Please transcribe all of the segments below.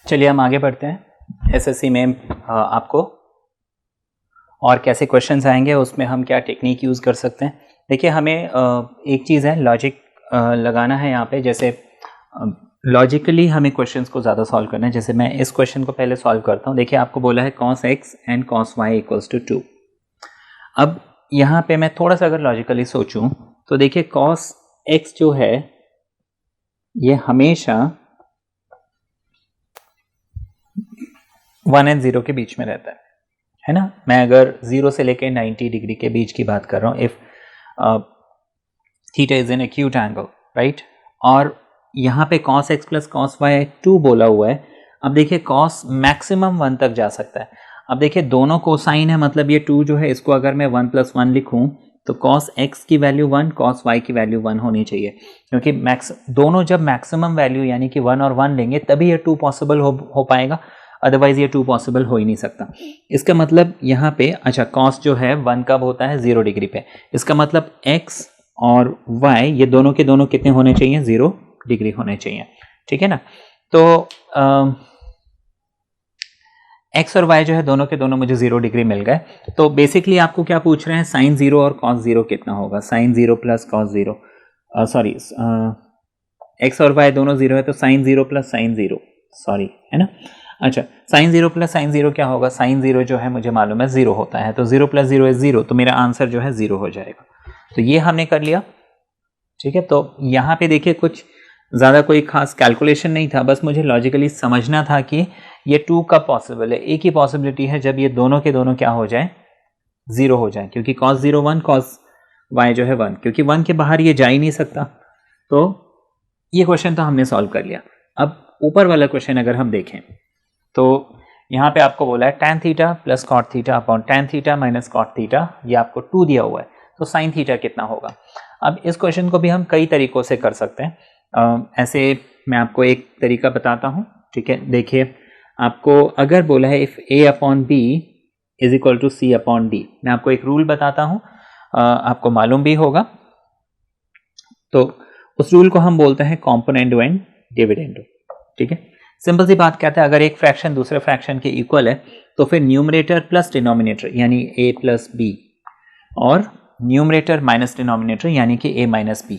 चलिए हम आगे बढ़ते हैं। एसएससी में आपको और कैसे क्वेश्चंस आएंगे, उसमें हम क्या टेक्निक यूज़ कर सकते हैं। देखिए हमें एक चीज़ है, लॉजिक लगाना है यहाँ पे। जैसे लॉजिकली हमें क्वेश्चंस को ज़्यादा सॉल्व करना है। जैसे मैं इस क्वेश्चन को पहले सॉल्व करता हूँ। देखिए आपको बोला है cos x and cos y equals to 2। अब यहाँ पे मैं थोड़ा सा अगर लॉजिकली सोचूं तो देखिए cos x जो है ये हमेशा 1 एंड 0 के बीच में रहता है ना। मैं अगर 0 से लेके 90 डिग्री के बीच की बात कर रहा हूँ, if theta is an acute angle, right. और यहाँ पे cos x plus cos y 2 बोला हुआ है। अब देखिए cos मैक्सिमम 1 तक जा सकता है। अब देखिए दोनों कोसाइन है, मतलब ये 2 जो है इसको अगर मैं 1 + 1 लिखूं तो cos x की वैल्यू 1, cos y की वैल्यू 1 होनी चाहिए, क्योंकि दोनों जब मैक्सिमम वैल्यू यानी कि 1 और 1 लेंगे तभी ये 2 पॉसिबल हो पाएगा, अदरवाइज ये 2 पॉसिबल हो ही नहीं सकता। इसका मतलब यहाँ पे अच्छा cos जो है 1 कब होता है 0 डिग्री पे। इसका मतलब x और y ये दोनों के दोनों कितने होने चाहिए, 0 डिग्री होने चाहिए, ठीक है ना। तो x और y जो है दोनों के दोनों मुझे 0 डिग्री मिल गए। तो बेसिकली आपको क्या पूछ रहे हैं, sin 0 और cos 0 कितना होगा। sin 0 plus cos 0 sorry x और y दोनों 0 है तो sin 0 प्लस sin 0 सॉरी, है ना। अच्छा sin 0 प्लस sin 0 क्या होगा, sin 0 जो है मुझे मालूम है 0 होता है, तो 0 प्लस 0 इज 0, तो मेरा आंसर जो है 0 हो जाएगा। तो ये हमने कर लिया, ठीक है। तो यहाँ पे देखिए कुछ ज़्यादा कोई खास कैलकुलेशन नहीं था, बस मुझे लॉजिकली समझना था कि ये 2 कब पॉसिबल है। एक ही पॉसिबिलिटी है जब ये दोनों के दोनों क्या हो जाए, 0 हो जाए, क्योंकि cos 0 1, cos y जो है 1, क्योंकि 1 के बाहर ये जा ही नहीं सकता। तो ये क्वेश्चन तो हमने सॉल्व कर लिया। अब ऊपर वाला क्वेश्चन अगर हम देखें तो यहाँ पे आपको बोला है tan theta plus cot theta upon tan theta minus cot theta, ये आपको 2 दिया हुआ है, तो sin थीटा कितना होगा। अब इस क्वेश्चन को भी हम कई तरीकों से कर सकते हैं। ऐसे मैं आपको एक तरीका बताता हूँ, ठीक है। देखिए आपको अगर बोला है if a upon b is equal to c upon d, मैं आपको एक रूल बताता हूँ, आपको मालूम भी होगा। तो उस रूल को हम बोलते हैं कॉम्पोनेंडो एंड डिविडेंडो, ठीक है। सिंपल सी बात कहता है, अगर एक फ्रैक्शन दूसरे फ्रैक्शन के इक्वल है तो फिर न्यूमरेटर प्लस डिनोमिनेटर यानी a प्लस b और न्यूमरेटर माइनस डिनोमिनेटर यानी कि a minus b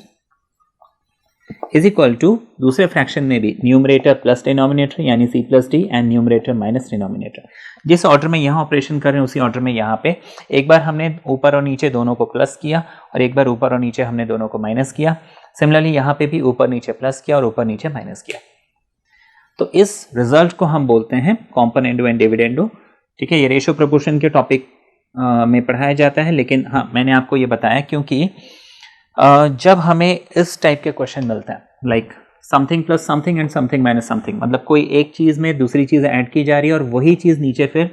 is equal to दूसरे फ्रैक्शन में भी न्यूमरेटर प्लस डिनोमिनेटर यानी c plus d and numerator minus denominator. जिस ऑर्डर में यहाँ ऑपरेशन कर रहे हैं उसी ऑर्डर में यहाँ पे एक बार हमने ऊपर और नीचे दोनों को प्लस किया और एक बार ऊपर और नीचे हमने दोनों को माइनस किया। सिमिलरली यहाँ पे भी ऊपर नीचे प्लस किया और ऊपर नीचे माइनस किया। तो इस रिजल्ट को हम बोलते हैं कॉम्पोनेंडो एंड डिविडेंडो, ठीक है। ये रेशियो प्रोपोर्शन के टॉपिक में पढ़ाया जाता है, लेकिन हाँ मैंने आपको ये बताया क्योंकि जब हमें इस टाइप के क्वेश्चन मिलते हैं like something plus something and something minus something, मतलब कोई एक चीज़ में दूसरी चीज़ ऐड की जा रही है और वही चीज़ नीचे फिर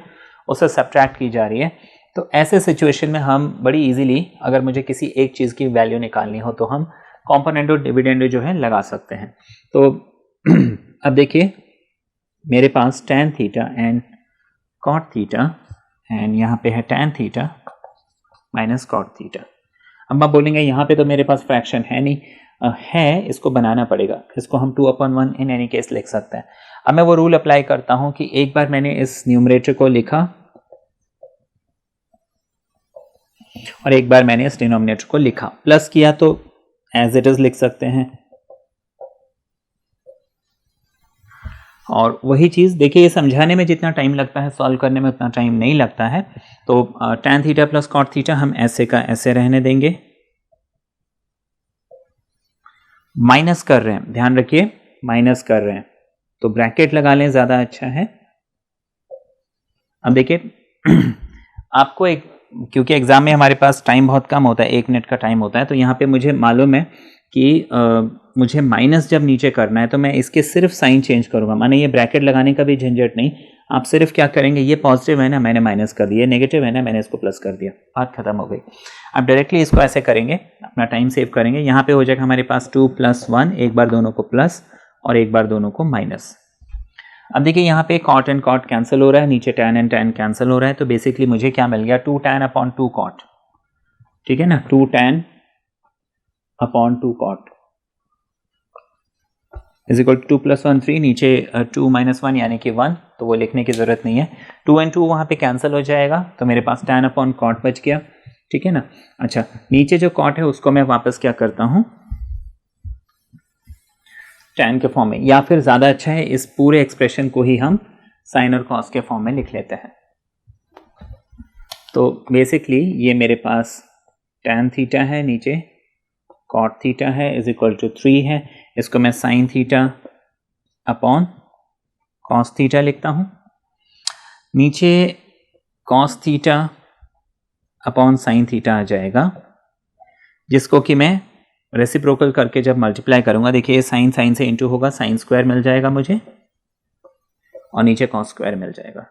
उससे सब्ट्रैक्ट की जा रही है, तो ऐसे सिचुएशन में हम बड़ी इजीली अगर मुझे किसी एक चीज़ की वैल्यू निकालनी हो तो हम कॉम्पोनेंडो डिविडेंडो जो है लगा सकते हैं। तो अब देखिए मेरे पास tan theta and cot theta and यहाँ पे है tan theta minus cot theta. अब आप बोलेंगे यहाँ पे तो मेरे पास फ्रैक्शन है नहीं, है, इसको बनाना पड़ेगा, इसको हम 2/1 इन एनी केस लिख सकते हैं। अब मैं वो रूल अप्लाई करता हूँ कि एक बार मैंने इस न्यूमरेटर को लिखा और एक बार मैंने इस डिनोमिनेटर को लिखा, प्लस किया तो एज इट इज लिख सकते हैं। और वही चीज़ देखिए, ये समझाने में जितना टाइम लगता है सॉल्व करने में उतना टाइम नहीं लगता है। तो tan theta plus cot theta हम ऐसे का ऐसे रहने देंगे, माइनस कर रहे हैं, ध्यान रखिए माइनस कर रहे हैं तो ब्रैकेट लगा लें, ज़्यादा अच्छा है। अब देखिए आपको एक, क्योंकि एग्जाम में हमारे पास टाइम बहुत कम होता है, 1 मिनट का टाइम होता है, तो यहाँ पे मुझे मालूम है कि मुझे माइनस जब नीचे करना है तो मैं इसके सिर्फ साइन चेंज करूंगा, माने ये ब्रैकेट लगाने का भी झंझट नहीं। आप सिर्फ क्या करेंगे, ये पॉजिटिव है ना मैंने माइनस कर दिया, नेगेटिव है ना मैंने इसको प्लस कर दिया, बात खत्म हो गई। आप डायरेक्टली इसको ऐसे करेंगे, अपना टाइम सेव करेंगे। यहाँ पे हो जाएगा हमारे पास 2 + 1, एक बार दोनों को प्लस और एक बार दोनों को माइनस। अब देखिए यहाँ पे cot एंड cot कैंसिल हो रहा है, नीचे tan एंड tan कैंसिल हो रहा है, तो बेसिकली मुझे क्या मिल गया, 2 tan अपॉन 2 cot, ठीक है ना, 2 tan upon 2 cot। Is equal to 2 + 1 3, नीचे 2 - 1 यानी कि 1, तो वो लिखने की ज़रूरत नहीं है। 2 और 2 वहाँ पे कैंसिल हो जाएगा, तो मेरे पास tan अपॉन कॉट बच गया, ठीक है ना। अच्छा, नीचे जो कॉट है उसको मैं वापस क्या करता हूँ, tan के फॉर्म में, या फिर ज़्यादा अच्छा है इस पूरे एक्सप्रेशन को ही हम साइन और कॉस के फॉर्म में लिख लेते हैं। तो बेसिकली ये मेरे पास tan थीटा है, नीचे कॉट थीटा है, इज इक्वल टू 3 है, इसको मैं sine theta upon cos theta लिखता हूँ। नीचे cos theta upon sine theta आ जाएगा, जिसको कि मैं रेसिप्रोकल करके जब मल्टीप्लाई करूंगा, देखिए साइन साइन से इंटू होगा, साइन स्क्वायर मिल जाएगा मुझे, और नीचे कॉस स्क्वायर मिल जाएगा।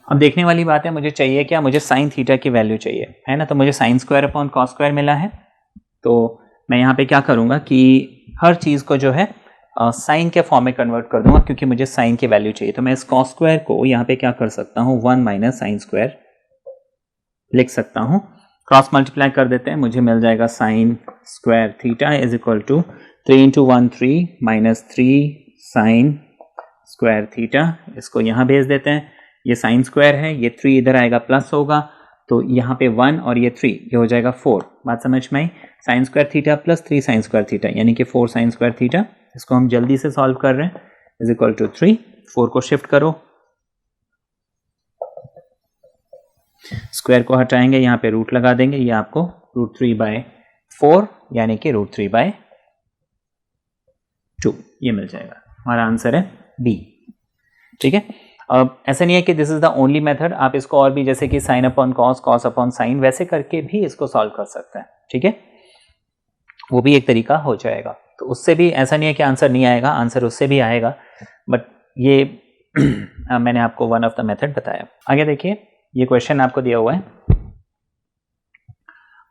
अब देखने वाली बात है, मुझे चाहिए क्या, मुझे साइन थीटा की वैल्यू चाहिए, है ना। तो मुझे sine square upon cos square मिला है, तो मैं यहाँ पे क्या करूँगा कि हर चीज़ को जो है साइन के फॉर्म में कन्वर्ट कर दूंगा, क्योंकि मुझे साइन की वैल्यू चाहिए। तो मैं इस कॉस स्क्वायर को यहाँ पे क्या कर सकता हूँ, 1 - साइन स्क्वायर लिख सकता हूँ। क्रॉस मल्टीप्लाई कर देते हैं, मुझे मिल जाएगा sine square theta is equal to 3 × 1 3 -3 sine square theta. इसको यहाँ भेज देते हैं, ये साइन स्क्वायर है, ये 3 इधर आएगा प्लस होगा, तो यहाँ पे 1 और ये 3, ये हो जाएगा 4। बात समझ में आई। Sine square theta plus 3 sine square theta यानी कि 4 साइन स्क्वायर थीटा। इसको हम जल्दी से सॉल्व कर रहे हैं, इज इक्वल टू 3, 4 को शिफ्ट करो, स्क्वायर को हटाएंगे, यहाँ पे रूट लगा देंगे, ये आपको √3/4 यानी कि √3/2 ये मिल जाएगा। हमारा आंसर है बी, ठीक है। अब ऐसा नहीं है कि this is the only method, आप इसको और भी जैसे कि sine upon cos, cos upon sine, वैसे करके भी इसको सॉल्व कर सकते हैं, ठीक है। वो भी एक तरीका हो जाएगा, तो उससे भी ऐसा नहीं है कि आंसर नहीं आएगा, आंसर उससे भी आएगा, बट ये मैंने आपको वन ऑफ द मेथड बताया। आगे देखिए, ये क्वेश्चन आपको दिया हुआ है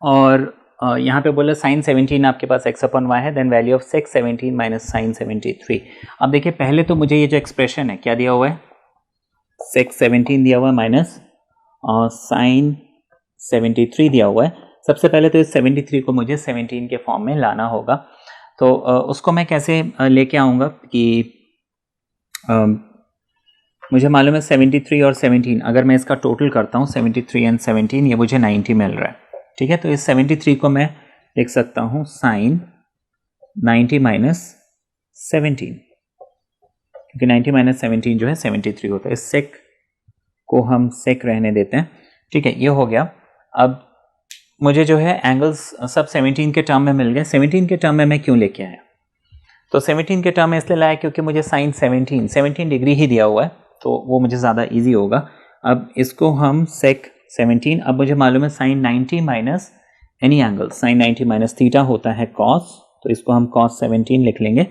और यहाँ पे बोला साइन 17 आपके पास x/y है, then value of sec 17 minus sine 73। अब देखिए, पहले तो मुझे ये जो एक्सप्रेशन है क्या दिया हुआ है, sec 17 दिया हुआ है माइनस साइन 73 दिया हुआ है। सबसे पहले तो इस 73 को मुझे 17 के फॉर्म में लाना होगा, तो उसको मैं कैसे लेके आऊँगा कि मुझे मालूम है 73 और 17, अगर मैं इसका टोटल करता हूँ 73 और 17, ये मुझे 90 मिल रहा है, ठीक है। तो इस 73 को मैं लिख सकता हूँ साइन 90 माइनस 17, क्योंकि 90 माइनस 17 जो है 73 होता है। इस सेक को हम सेक रहने देते हैं, ठीक है, ये हो गया। अब मुझे जो है एंगल्स सब 17 के टर्म में मिल गए। 17 के टर्म में मैं क्यों लेके आया, तो 17 के टर्म में इसलिए लाया क्योंकि मुझे साइन 17 डिग्री ही दिया हुआ है, तो वो मुझे ज़्यादा इजी होगा। अब इसको हम सेक 17, अब मुझे मालूम है sine 90 minus any angle, sine 90 minus theta होता है कॉस, तो इसको हम कॉस 17 लिख लेंगे।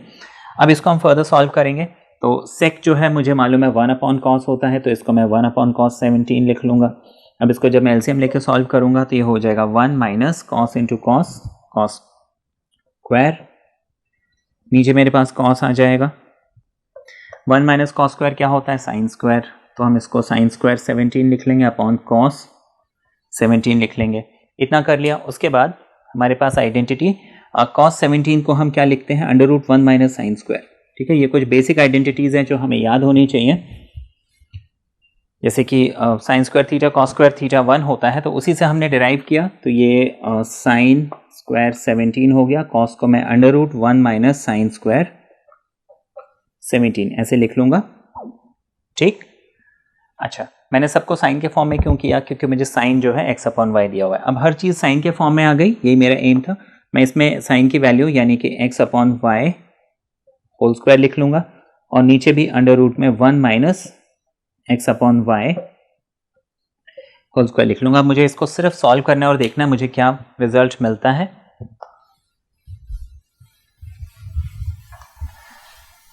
अब इसको हम फर्दर सॉल्व करेंगे, तो सेक जो है मुझे मालूम है 1/cos होता है, तो इसको मैं 1/cos 17 लिख लूँगा। अब इसको जब मैं एलसीएम लेके सॉल्व करूँगा तो ये हो जाएगा 1 minus cos into cos, cos square, नीचे मेरे पास कॉस आ जाएगा। 1 माइनस कॉस स्क्वायर क्या होता है, साइन स्क्वायर, तो हम इसको साइन स्क्वायर 17 लिख लेंगे अपॉन कॉस 17 लिख लेंगे। इतना कर लिया, उसके बाद हमारे पास आइडेंटिटी कॉस 17 को हम क्या लिखते हैं, √1 माइनस साइन स्क्वायर, ठीक है। ये कुछ बेसिक आइडेंटिटीज़ हैं जो हमें याद होनी चाहिए, जैसे कि sign square theta cos square theta 1 होता है, तो उसी से हमने डिराइव किया, तो ये साइन स्क्वायर 17 हो गया, कॉस को मैं √1 माइनस साइन स्क्वायर 17 ऐसे लिख लूँगा, ठीक। अच्छा, मैंने सबको साइन के फॉर्म में क्यों किया, क्योंकि मुझे साइन जो है x/y दिया हुआ है। अब हर चीज़ साइन के फॉर्म में आ गई, यही मेरा एम था। मैं इसमें साइन की वैल्यू यानी कि x/y होल स्क्वायर लिख लूँगा, और नीचे भी अंडर रूट में 1 माइनस x/y होल स्क्वायर लिख लूँगा। मुझे इसको सिर्फ सॉल्व करना है और देखना है मुझे क्या रिजल्ट मिलता है।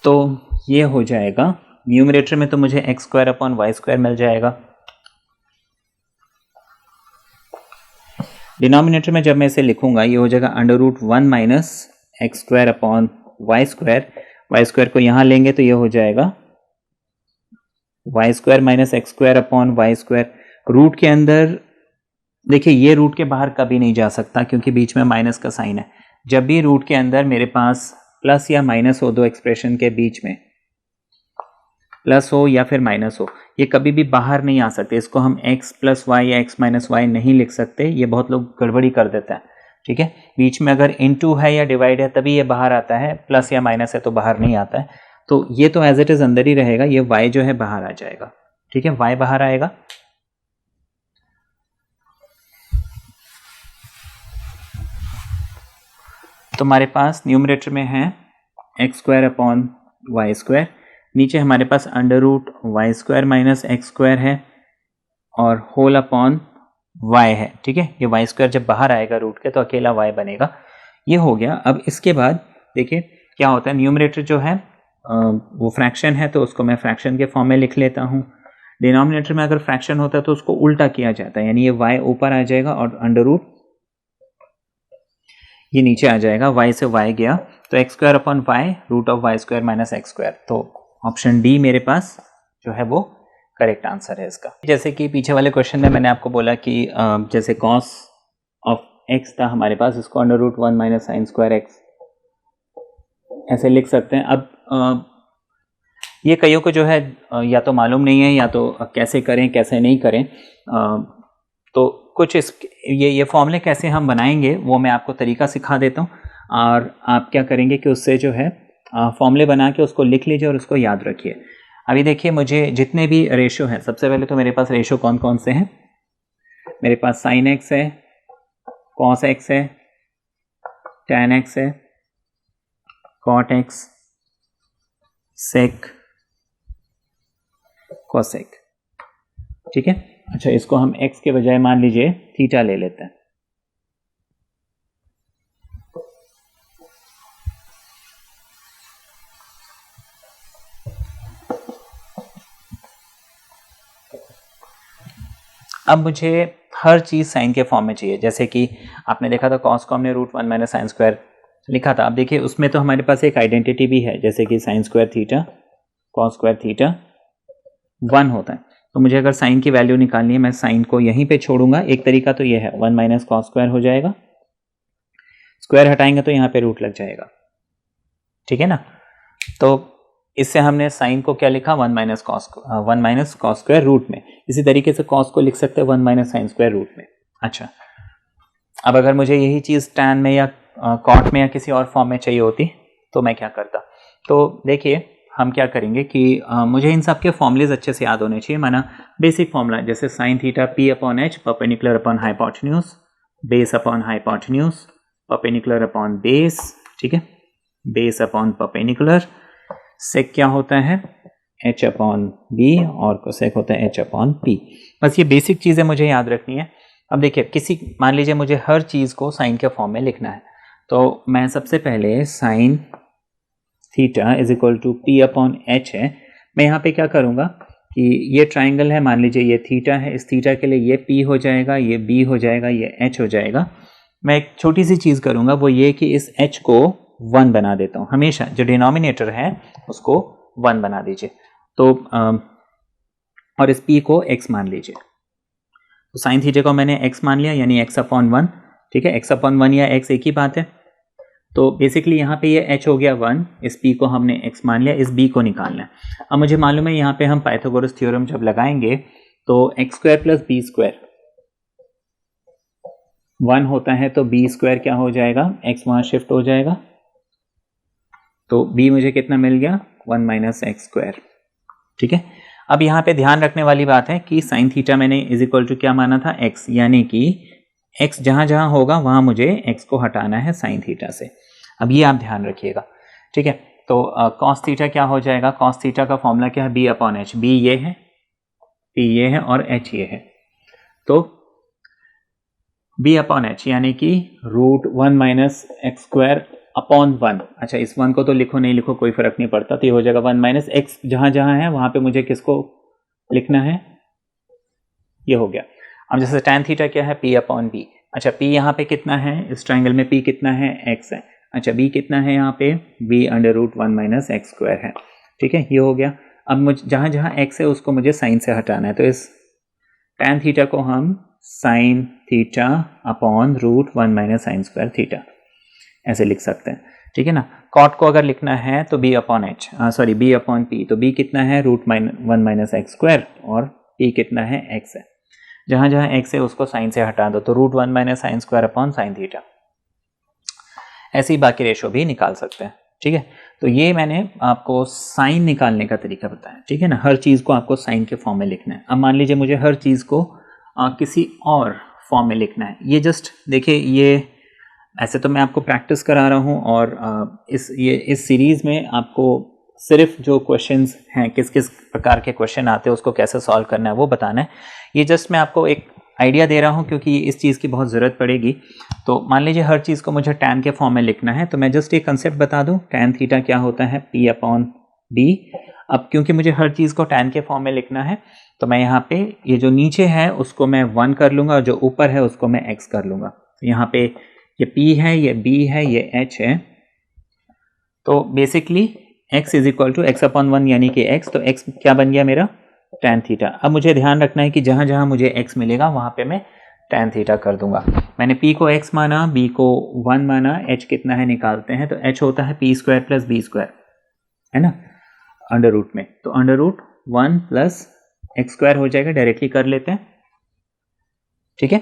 तो ये हो जाएगा, न्यूमरेटर में तो मुझे x²/y² मिल जाएगा, डिनोमिनेटर में जब मैं इसे लिखूंगा ये हो जाएगा √1 माइनस x²/y², y² को यहाँ लेंगे तो ये हो जाएगा y² माइनस x²/y²। रूट के अंदर देखिए, ये रूट के बाहर कभी नहीं जा सकता क्योंकि बीच में माइनस का साइन है, जब भी रूट के अंदर मेरे पास प्लस या माइनस हो, दो एक्सप्रेशन के बीच में प्लस हो या फिर माइनस हो, ये कभी भी बाहर नहीं आ सकते। इसको हम x प्लस वाई या x माइनस वाई नहीं लिख सकते, ये बहुत लोग गड़बड़ी कर देते हैं। ठीक है, बीच में अगर इनटू है या डिवाइड है तभी ये बाहर आता है, प्लस या माइनस है तो बाहर नहीं आता है। तो ये तो एज इट इज अंदर ही रहेगा, ये y जो है बाहर आ जाएगा। ठीक है, y बाहर आएगा। तो हमारे पास न्यूमरेटर में है x square upon y square, नीचे हमारे पास under root y square minus x square है और होल अपॉन वाई है। ठीक है, ये वाई स्क्वायर जब बाहर आएगा रूट के तो अकेला वाई बनेगा। ये हो गया। अब इसके बाद देखिए क्या होता है, न्यूमरेटर जो है वो फ्रैक्शन है तो उसको मैं फ्रैक्शन के फॉर्म में लिख लेता हूँ। डिनोमिनेटर में अगर फ्रैक्शन होता है तो उसको उल्टा किया जाता है, यानी ये वाई ऊपर आ जाएगा और अंडर रूट ये नीचे आ जाएगा। y से y गया तो x square upon y, root of y square minus x square. तो ऑप्शन डी मेरे पास जो है वो करेक्ट आंसर है इसका। जैसे कि पीछे वाले क्वेश्चन में मैंने आपको बोला कि जैसे कॉस ऑफ x था हमारे पास, इसको under root 1 minus sine square x ऐसे लिख सकते हैं। अब ये कईयों को जो है या तो मालूम नहीं है या तो कैसे करें कैसे नहीं करें, तो कुछ ये फॉर्मूले कैसे हम बनाएंगे वो मैं आपको तरीका सिखा देता हूँ, और आप क्या करेंगे कि उससे जो है फॉर्मूले बना के उसको लिख लीजिए और उसको याद रखिए। अभी देखिए मुझे जितने भी रेशो हैं, सबसे पहले तो मेरे पास रेशो कौन कौन से हैं, मेरे पास साइन एक्स है, कॉस एक्स है, टैन एक्स है, कॉट एक्स, सेक, कोसेक। ठीक है, अच्छा इसको हम x के बजाय मान लीजिए थीटा ले लेते हैं। अब मुझे हर चीज साइन के फॉर्म में चाहिए। जैसे कि आपने देखा था कॉस को हमने रूट 1 माइनस साइन स्क्वायर लिखा था। अब देखिए उसमें तो हमारे पास एक आइडेंटिटी भी है, जैसे कि sign square theta cos square theta 1 होता है। तो मुझे अगर साइन की वैल्यू निकालनी है, मैं साइन को यहीं पे छोड़ूंगा। एक तरीका तो ये है 1 माइनस कॉस स्क्वायर हो जाएगा, स्क्वायर हटाएंगे तो यहाँ पे रूट लग जाएगा। ठीक है ना, तो इससे हमने साइन को क्या लिखा 1 माइनस कॉस स्क्वायर रूट में। इसी तरीके से कॉस को लिख सकते हैं 1 माइनस साइन स्क्वायर रूट में। अच्छा, अब अगर मुझे यही चीज़ टैन में या कॉट में या किसी और फॉर्म में चाहिए होती तो मैं क्या करता। तो देखिए हम क्या करेंगे कि मुझे इन सब के फॉर्मूलेज अच्छे से याद होने चाहिए। माना बेसिक फॉर्मूला जैसे sine theta P upon H, perpendicular upon hypotenuse, base upon hypotenuse, perpendicular upon base. ठीक है, बेस अपॉन परपेंडिकुलर। सेक क्या होता है h अपॉन बी और कोसेक होता है h अपॉन पी। बस ये बेसिक चीज़ें मुझे याद रखनी है। अब देखिए मान लीजिए मुझे हर चीज़ को साइन के फॉर्म में लिखना है, तो मैं सबसे पहले sine theta is equal to p upon h है। मैं यहाँ पे क्या करूँगा कि ये ट्राइंगल है, मान लीजिए ये थीटा है, इस थीटा के लिए ये पी हो जाएगा, ये बी हो जाएगा, ये एच हो जाएगा। मैं एक छोटी सी चीज़ करूँगा वो ये कि इस एच को 1 बना देता हूँ। हमेशा जो डिनोमिनेटर है उसको 1 बना दीजिए। तो और इस p को x मान लीजिए। तो साइन थीटा को मैंने x मान लिया, यानी x अपॉन 1। ठीक है, x अपॉन 1 या x एक ही बात है। तो बेसिकली यहाँ पे ये h हो गया 1, इस p को हमने x मान लिया, इस b को निकालना है। अब मुझे मालूम है यहाँ पे हम पाइथागोरस थ्योरम जब लगाएंगे तो x square plus b square 1 होता है, तो b स्क्वायर क्या हो जाएगा, x वहाँ शिफ्ट हो जाएगा, तो b मुझे कितना मिल गया 1 माइनस एक्स स्क्वायर। ठीक है, अब यहाँ पे ध्यान रखने वाली बात है कि साइन थीटा मैंने इज इक्वल टू क्या माना था x, यानी कि x जहाँ जहाँ होगा वहाँ मुझे x को हटाना है साइन थीटा से। अब ये आप ध्यान रखिएगा। ठीक है, तो कॉस थीटा क्या हो जाएगा, कॉस थीटा का फॉर्मूला क्या है, b अपॉन एच। b ये है, p ये है और h ये है। तो b अपॉन एच यानी कि root 1 minus x square upon 1। अच्छा, इस 1 को तो लिखो नहीं लिखो कोई फर्क नहीं पड़ता, तो ये हो जाएगा 1 माइनस एक्स, जहां जहां है वहां पे मुझे किसको लिखना है, ये हो गया। अब जैसे tan थीटा क्या है, p अपॉन बी। अच्छा, p यहाँ पे कितना है, इस ट्राइंगल में p कितना है, x है। अच्छा, b कितना है यहाँ पे, b under root 1 minus x square है। ठीक है, ये हो गया। अब मुझे जहां जहां x है उसको मुझे साइन से हटाना है, तो इस tan थीटा को हम sine theta upon root 1 minus sine square theta. ऐसे लिख सकते हैं, ठीक है ना। कॉट को अगर लिखना है तो b upon H, sorry b upon P, तो b कितना है √1 माइनस एक्स स्क्वायर और p कितना है x है। जहाँ जहाँ x है उसको साइन से हटा दो, तो √1 minus sine square upon sine theta. ऐसे ही बाकी रेशो भी निकाल सकते हैं, ठीक है। तो ये मैंने आपको साइन निकालने का तरीका बताया, ठीक है ना। हर चीज़ को आपको साइन के फॉर्म में लिखना है। अब मान लीजिए मुझे हर चीज़ को किसी और फॉर्म में लिखना है। ये जस्ट देखिए, ये ऐसे तो मैं आपको प्रैक्टिस करा रहा हूँ और इस सीरीज़ में आपको सिर्फ जो क्वेश्चंस हैं, किस किस प्रकार के क्वेश्चन आते हैं उसको कैसे सॉल्व करना है वो बताना है। ये जस्ट मैं आपको एक आइडिया दे रहा हूँ क्योंकि इस चीज़ की बहुत ज़रूरत पड़ेगी। तो मान लीजिए हर चीज़ को मुझे टैन के फॉर्म में लिखना है, तो मैं जस्ट एक कंसेप्ट बता दूँ, टैन थीटा क्या होता है, p अपॉन b। अब क्योंकि मुझे हर चीज़ को टैन के फॉर्म में लिखना है तो मैं यहाँ पे ये जो नीचे है उसको मैं 1 कर लूँगा और जो ऊपर है उसको मैं x कर लूँगा। तो यहाँ पे ये p है, ये b है, ये h है। तो basically x is equal to x upon 1 यानी कि x, तो x क्या बन गया मेरा, टैन थीटा। अब मुझे ध्यान रखना है कि जहाँ जहाँ मुझे x मिलेगा वहाँ पे मैं टैन थीटा कर दूंगा। मैंने p को x माना, b को 1 माना, h कितना है निकालते हैं, तो h होता है p square plus b square, है ना, अंडर रूट में। तो under root 1 plus x square हो जाएगा, डायरेक्टली कर लेते हैं, ठीक है।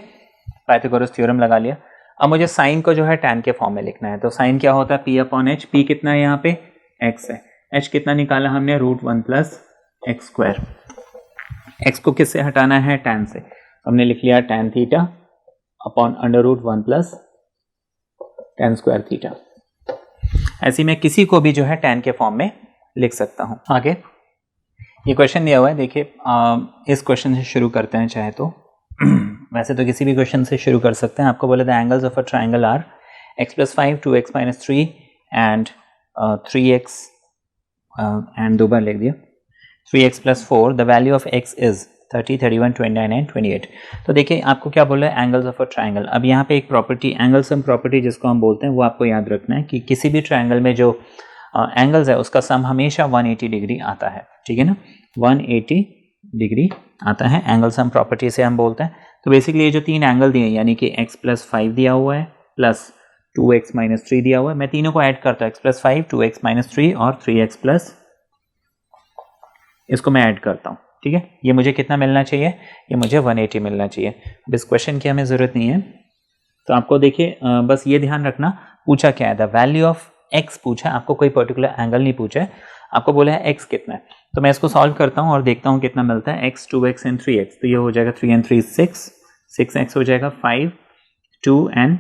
पाइथागोरस थ्योरम लगा लिया। अब मुझे साइन को जो है टैन के फॉर्म में लिखना है, तो साइन क्या होता है, p अपॉन एच। p कितना है यहाँ पे, x है, h कितना निकाला हमने, √1 प्लस एक्स स्क्वायर। x को किससे हटाना है, टैन से, हमने लिख लिया tan theta upon under root 1 plus tan square theta. ऐसे मैं किसी को भी जो है टैन के फॉर्म में लिख सकता हूं। आगे ये क्वेश्चन दिया हुआ है, देखिए इस क्वेश्चन से शुरू करते हैं चाहे तो वैसे तो किसी भी क्वेश्चन से शुरू कर सकते हैं। आपको बोले the angles of a triangle are x+5 2x - 3 and 3x and दो बार लिख दिया 3x + 4, the value of x is 30, 31, 29 and 28। तो देखिए आपको क्या बोला है, एंगल्स ऑफ अ ट्राइंगल। अब यहाँ पे एक प्रॉपर्टी, एंगल सम प्रॉपर्टी जिसको हम बोलते हैं, वो आपको याद रखना है कि किसी भी ट्राइंगल में जो एंगल्स है उसका सम हमेशा 180 डिग्री आता है, ठीक है ना, 180 डिग्री आता है, एंगल सम प्रॉपर्टी से हम बोलते हैं। तो बेसिकली ये जो तीन एंगल दिए यानी कि x+5 दिया हुआ है प्लस 2x - 3 दिया हुआ है, मैं तीनों को ऐड करता हूँ, x+5 2x - 3 और 3x प्लस, इसको मैं ऐड करता हूँ, ठीक है। ये मुझे कितना मिलना चाहिए, ये मुझे 180 मिलना चाहिए। अब इस क्वेश्चन की हमें ज़रूरत नहीं है, तो आपको देखिए बस ये ध्यान रखना पूछा क्या है, द वैल्यू ऑफ x पूछा, आपको कोई पर्टिकुलर एंगल नहीं पूछा है, आपको बोला है x कितना है। तो मैं इसको सॉल्व करता हूँ और देखता हूँ कितना मिलता है, x 2x एंड 3x, तो ये हो जाएगा 3 एंड 3 6x हो जाएगा 5, 2 एंड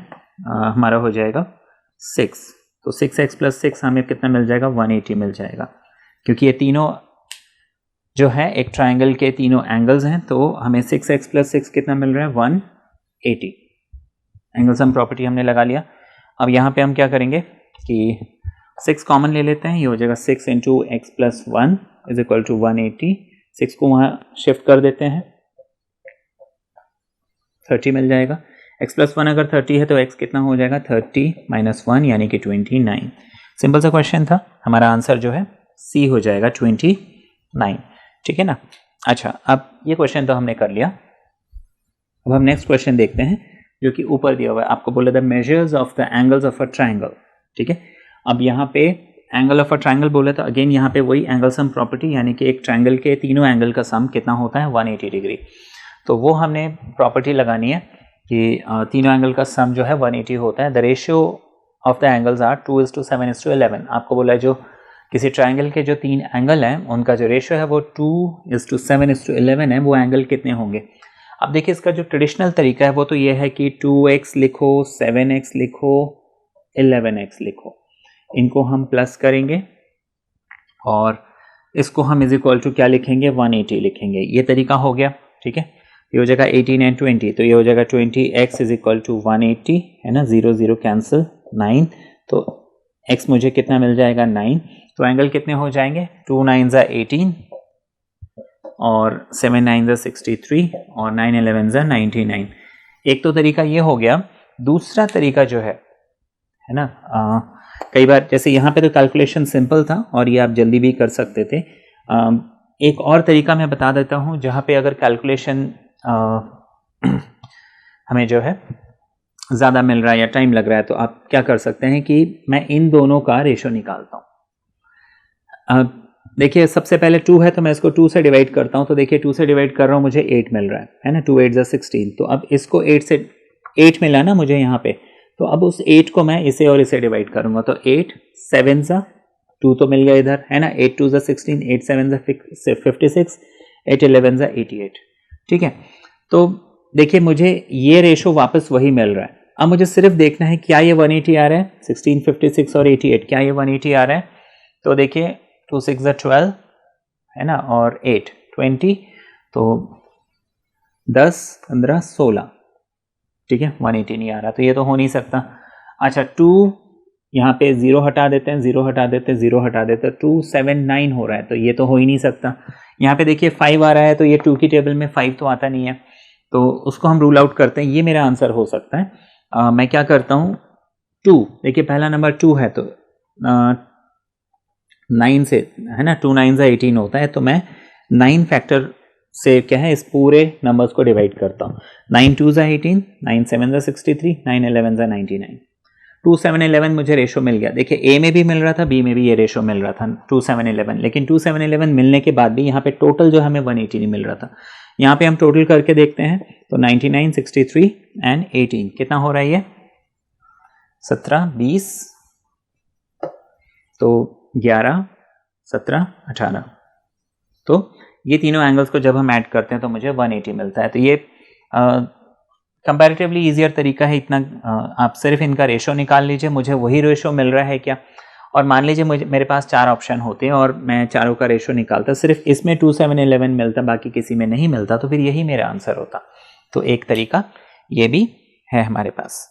हमारा हो जाएगा 6, तो 6x + 6 हमें कितना मिल जाएगा, 180 मिल जाएगा। क्योंकि ये तीनों जो है एक ट्राइंगल के तीनों एंगल्स हैं, तो हमें 6x + 6 कितना मिल रहा है, 180। एंगल सम प्रॉपर्टी हमने लगा लिया। अब यहाँ पे हम क्या करेंगे कि 6 कॉमन ले लेते हैं, ये हो जाएगा 6 × x + 1 = 180। 6 को वहाँ शिफ्ट कर देते हैं, 30 मिल जाएगा। x + 1 अगर 30 है तो x कितना हो जाएगा, 30 - 1 यानी कि 29। सिंपल सा क्वेश्चन था, हमारा आंसर जो है C हो जाएगा 29, ठीक है ना। अच्छा, अब ये क्वेश्चन तो हमने कर लिया। अब हम नेक्स्ट क्वेश्चन देखते हैं जो कि ऊपर दिया हुआ है। आपको बोला the measures of the angles of a triangle, ठीक है। अब यहाँ पे एंगल ऑफ अ ट्राइंगल बोला तो अगेन यहाँ पे वही एंगल सम प्रॉपर्टी, यानी कि एक ट्राइंगल के तीनों एंगल का सम कितना होता है, 180 डिग्री। तो वो हमने प्रॉपर्टी लगानी है कि तीनों एंगल का सम जो है 180 होता है। The ratio of the angles are 2:7:11। आपको बोला है जो किसी ट्राइंगल के जो तीन एंगल हैं उनका जो रेशियो है वो 2:7:11 है, वो एंगल कितने होंगे। अब देखिए इसका जो ट्रेडिशनल तरीका है वो तो ये है कि 2x लिखो, 7x लिखो, 11x लिखो, इनको हम प्लस करेंगे और इसको हम इज इक्वल टू क्या लिखेंगे, 180 लिखेंगे। ये तरीका हो गया, ठीक है। ये हो जाएगा 18 एंड 20, तो ये हो जाएगा 20x = 180, है ना, 0 0 कैंसिल, 9, तो x मुझे कितना मिल जाएगा, 9। तो एंगल कितने हो जाएंगे, 2 9 = 18 और 7 9 = 63 और 9 11 = 99। एक तो तरीका ये हो गया। दूसरा तरीका जो है ना, कई बार जैसे यहाँ पे तो कैलकुलेशन सिंपल था और ये आप जल्दी भी कर सकते थे। एक और तरीका मैं बता देता हूँ जहाँ पे अगर कैलकुलेशन हमें जो है ज़्यादा मिल रहा है या टाइम लग रहा है, तो आप क्या कर सकते हैं कि मैं इन दोनों का रेशो निकालता हूँ। देखिए सबसे पहले 2 है तो मैं इसको 2 से डिवाइड करता हूँ, तो देखिए 2 से डिवाइड कर रहा हूँ, मुझे 8 मिल रहा है ना, 2 8 ज़ा 16। तो अब इसको 8 से 8 मिला ना मुझे यहाँ पे, तो अब उस 8 को मैं इसे और इसे डिवाइड करूँगा, तो 8 7 ज़ा 2 तो मिल गया इधर, है ना, 8 2 ज़ा 16, 8 7 ज़ा 56, 8 11 ज़ा 88। ठीक है, तो देखिए मुझे ये रेशो वापस वही मिल रहा है। अब मुझे सिर्फ देखना है क्या ये 180 आ रहा है, 16 56 और 88, क्या ये 180 आ रहा है। तो देखिए 2 6 ज़ा 12 है ना, और 8 20, तो 10 15 16, ठीक है, 180 नहीं आ रहा, तो ये तो हो नहीं सकता। अच्छा 2 यहाँ पे 0 हटा देते हैं, 0 हटा देते हैं, 0 हटा देते हैं, 2 7 9 हो रहा है, तो ये तो हो ही नहीं सकता। यहाँ पे देखिए 5 आ रहा है, तो ये 2 की टेबल में 5 तो आता नहीं है, तो उसको हम रूल आउट करते हैं, ये मेरा आंसर हो सकता है। मैं क्या करता हूँ, 2, देखिए पहला नंबर 2 है, तो 9 से, है ना, 2 9 ज़ा 18 होता है, तो मैं 9 फैक्टर से क्या है इस पूरे नंबर्स को डिवाइड करता हूँ। 9 2 ज़ा 18, 9 7 ज़ा 63, 9 11 ज़ा 99। 2 7 11 मुझे रेशो मिल गया। देखिए ए में भी मिल रहा था, बी में भी ये रेशो मिल रहा था 2 7 11, लेकिन 2 7 11 मिलने के बाद भी यहाँ पे टोटल जो हमें 180 नहीं मिल रहा था। यहाँ पे हम टोटल करके देखते हैं, तो 99 63 एंड 18 कितना हो रहा है ये 17 20, तो 11 17 18, तो ये तीनों एंगल्स को जब हम ऐड करते हैं तो मुझे 180 मिलता है। तो ये कंपैरेटिवली ईजियर तरीका है, इतना आप सिर्फ इनका रेशो निकाल लीजिए, मुझे वही रेशो मिल रहा है क्या, और मान लीजिए मेरे पास 4 ऑप्शन होते हैं और मैं चारों का रेशो निकालता, सिर्फ इसमें 2 7 11 मिलता, बाकी किसी में नहीं मिलता, तो फिर यही मेरा आंसर होता। तो एक तरीका ये भी है हमारे पास।